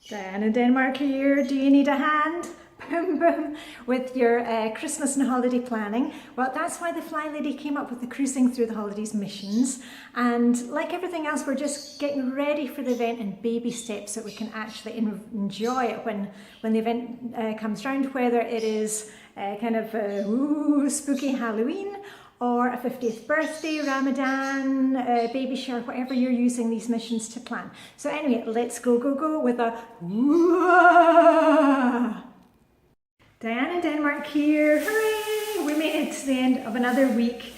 Diane in Denmark here. Do you need a hand? Boom, boom, with your Christmas and holiday planning? Well, that's why the Flylady came up with the Cruising Through the Holidays missions. And like everything else, we're just getting ready for the event in baby steps so we can actually enjoy it when the event comes round, whether it is kind of spooky Halloween or a 50th birthday, Ramadan, baby shower, whatever you're using these missions to plan. So anyway, let's go with a whoa! Diane in Denmark here. Hooray! We made it to the end of another week.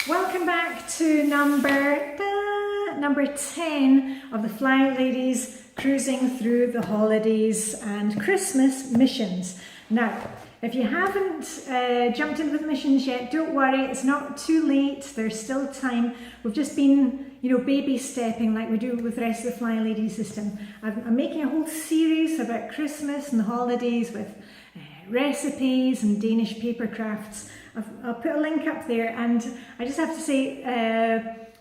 Welcome back to number 10 of the Flylady's Cruising Through the Holidays and Christmas missions. Now, if you haven't jumped into the missions yet, don't worry, it's not too late, there's still time. We've just been, baby stepping like we do with the rest of the Flylady system. I'm making a whole series about Christmas and the holidays with recipes and Danish paper crafts. I'll put a link up there, and I just have to say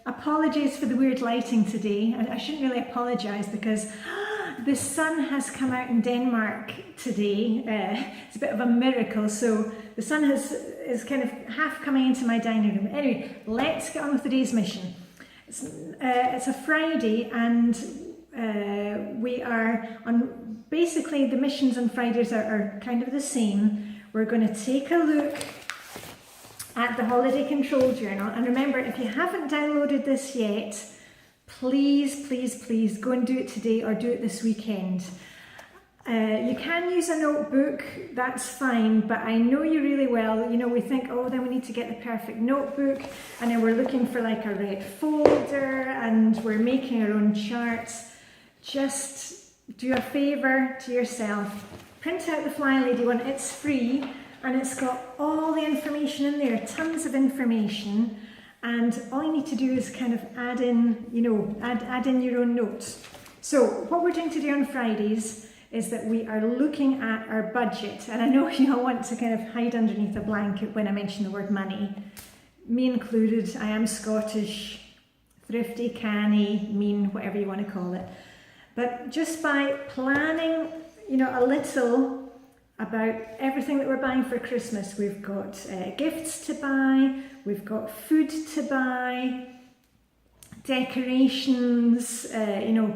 apologies for the weird lighting today. I shouldn't really apologise because the sun has come out in Denmark today. It's a bit of a miracle, so the sun is kind of half coming into my dining room. Anyway, let's get on with today's mission. It's a Friday, and we are on, basically the missions on Fridays are kind of the same. We're going to take a look at the holiday control journal, and remember, if you haven't downloaded this yet, please go and do it today or do it this weekend. You can use a notebook, that's fine, but I know you really well. We think, oh, then we need to get the perfect notebook, and then we're looking for like a red folder, and we're making our own charts. Just do a favour to yourself, print out the Flylady one. It's free and it's got all the information in there, tons of information, and all you need to do is kind of add in, add in your own notes. So what we're doing today on Fridays is that we are looking at our budget, and I know you all want to kind of hide underneath a blanket when I mention the word money, me included. I am Scottish, thrifty, canny, mean, whatever you want to call it. But just by planning, a little about everything that we're buying for Christmas, we've got gifts to buy, we've got food to buy, decorations,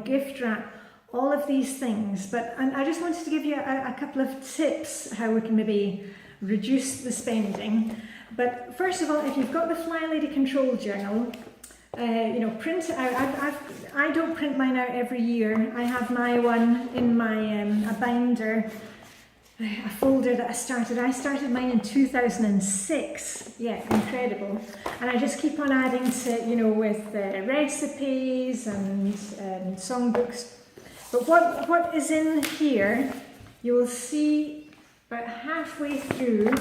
gift wrap, all of these things. And I just wanted to give you a couple of tips how we can maybe reduce the spending. But first of all, if you've got the Flylady control journal, print it out. I don't print mine out every year. I have my one in my a binder, a folder that I started. I started mine in 2006. Yeah, incredible. And I just keep on adding to, with recipes and songbooks. But what is in here, you will see about halfway through,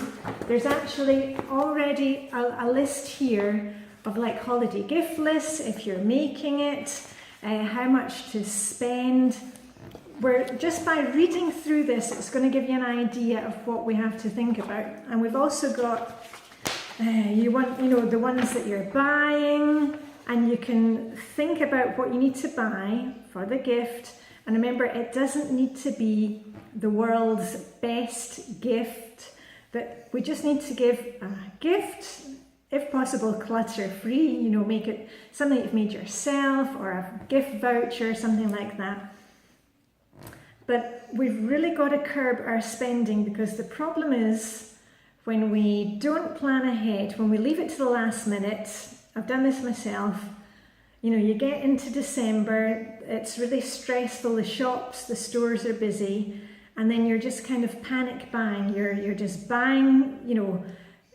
there's actually already a list here of like holiday gift lists, if you're making it, how much to spend. Just by reading through this, it's going to give you an idea of what we have to think about. And we've also got, the ones that you're buying, and you can think about what you need to buy for the gift. And remember, it doesn't need to be the world's best gift, but we just need to give a gift, if possible, clutter-free, make it something you've made yourself, or a gift voucher, something like that. But we've really got to curb our spending, because the problem is when we don't plan ahead, when we leave it to the last minute, I've done this myself, you get into December, it's really stressful, the shops, the stores are busy, and then you're just kind of panic buying, you're just buying,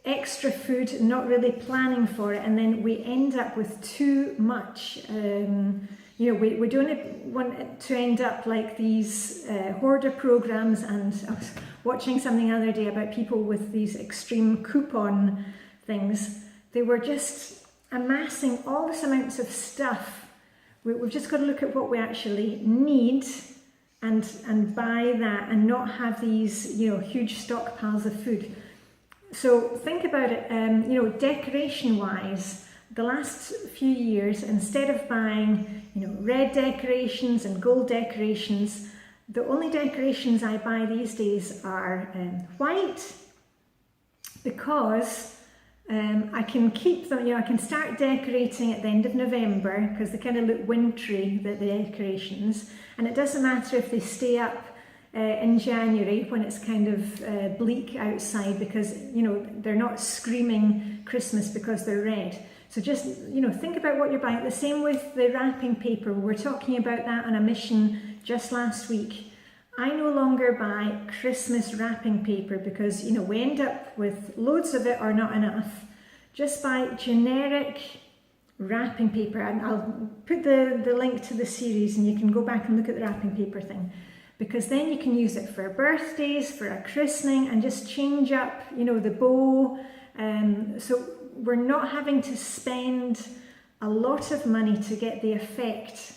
extra food, not really planning for it, and then we end up with too much. We don't want it to end up like these hoarder programs. And I was watching something the other day about people with these extreme coupon things. They were just amassing all this amounts of stuff. We've just got to look at what we actually need and buy that, and not have these huge stockpiles of food. So think about it, decoration wise, the last few years, instead of buying, red decorations and gold decorations, The only decorations I buy these days are white, because I can keep them, I can start decorating at the end of November because they kind of look wintry, the decorations, and it doesn't matter if they stay up in January when it's kind of bleak outside, because they're not screaming Christmas because they're red. So just think about what you're buying. The same with the wrapping paper. We were talking about that on a mission just last week. I no longer buy Christmas wrapping paper because we end up with loads of it or not enough. Just buy generic wrapping paper, and I'll put the link to the series and you can go back and look at the wrapping paper thing, because then you can use it for birthdays, for a christening, and just change up the bow. So we're not having to spend a lot of money to get the effect.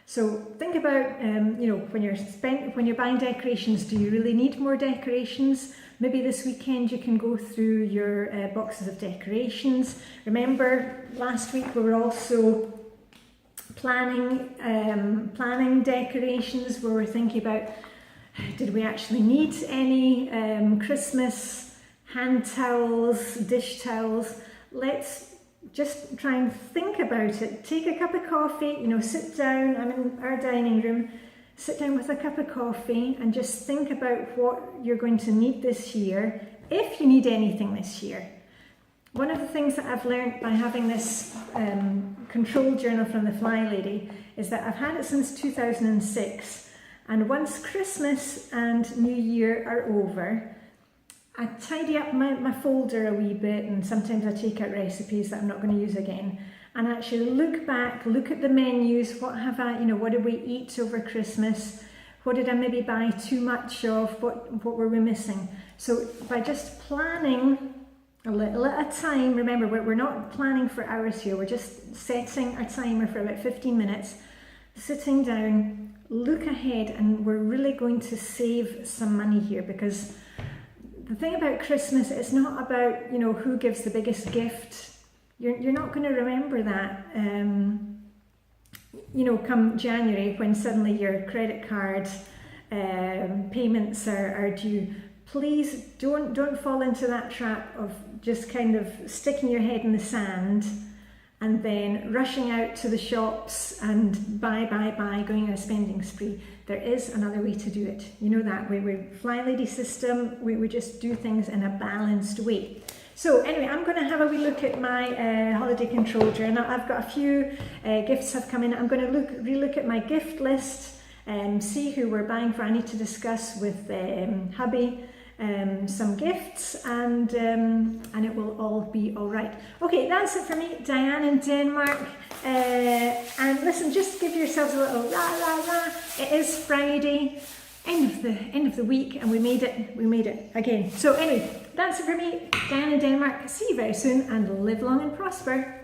So think about when you're buying decorations, do you really need more decorations? Maybe this weekend you can go through your boxes of decorations. Remember last week we were also planning decorations, where we're thinking about, did we actually need any Christmas hand towels, dish towels? Let's just try and think about it. Take a cup of coffee, sit down. I'm in our dining room. Sit down with a cup of coffee and just think about what you're going to need this year, if you need anything this year. One of the things that I've learned by having this control journal from the Flylady is that I've had it since 2006, and once Christmas and New Year are over, I tidy up my folder a wee bit, and sometimes I take out recipes that I'm not going to use again, and actually look back, look at the menus. What have I, what did we eat over Christmas? What did I maybe buy too much of? What were we missing? So by just planning a little at a time, remember we're not planning for hours here, we're just setting a timer for about 15 minutes, sitting down, look ahead, and we're really going to save some money here, because the thing about Christmas, it's not about, who gives the biggest gift. You're not going to remember that, come January, when suddenly your credit card payments are due. Please don't fall into that trap of just kind of sticking your head in the sand and then rushing out to the shops and buy, going on a spending spree. There is another way to do it. You know that. We're Flylady system. We just do things in a balanced way. So anyway, I'm going to have a wee look at my holiday control journal. I've got a few gifts have come in. I'm going to re-look at my gift list and see who we're buying for. I need to discuss with hubby some gifts, and it will all be all right. Okay, that's it for me, Diane in Denmark. And listen, just give yourselves a little rah. It is Friday, end of the week, and we made it again. So anyway, that's it for me, Diane in Denmark. See you very soon, and live long and prosper.